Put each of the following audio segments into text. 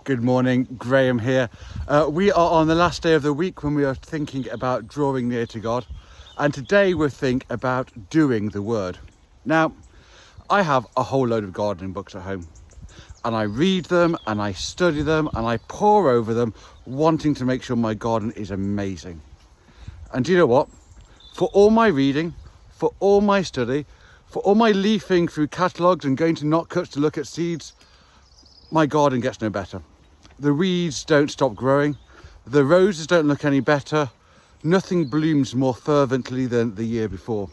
Good morning, Graham here. We are on the last day of the week when we are thinking about drawing near to God, and today we'll think about doing the word. Now, I have a whole load of gardening books at home, and I read them and I study them and I pore over them, wanting to make sure my garden is amazing. And do you know what? For all my reading, for all my study, for all my leafing through catalogues and going to Notcuts to look at seeds, my garden gets no better. The weeds don't stop growing, the roses don't look any better, nothing blooms more fervently than the year before.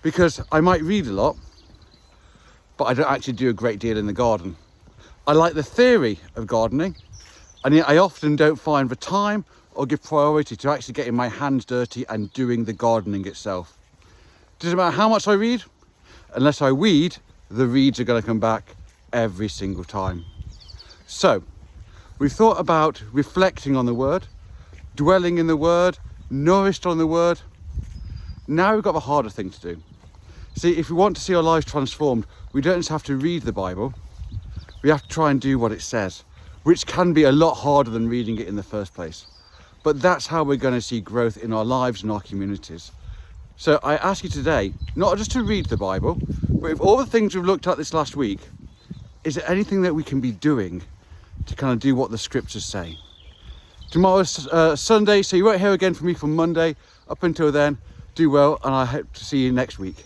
Because I might read a lot, but I don't actually do a great deal in the garden. I like the theory of gardening, and yet I often don't find the time or give priority to actually getting my hands dirty and doing the gardening itself. Doesn't matter how much I read, unless I weed, the reeds are going to come back every single time. So, we've thought about reflecting on the word, dwelling in the word, nourished on the word. Now we've got the harder thing to do. See, if we want to see our lives transformed, we don't just have to read the Bible, we have to try and do what it says, which can be a lot harder than reading it in the first place. But that's how we're going to see growth in our lives and our communities. So I ask you today, not just to read the Bible, but with all the things we've looked at this last week, is there anything that we can be doing to kind of do what the scriptures say? Tomorrow's Sunday, so you won't hear again from me from Monday. Up until then, do well, and I hope to see you next week.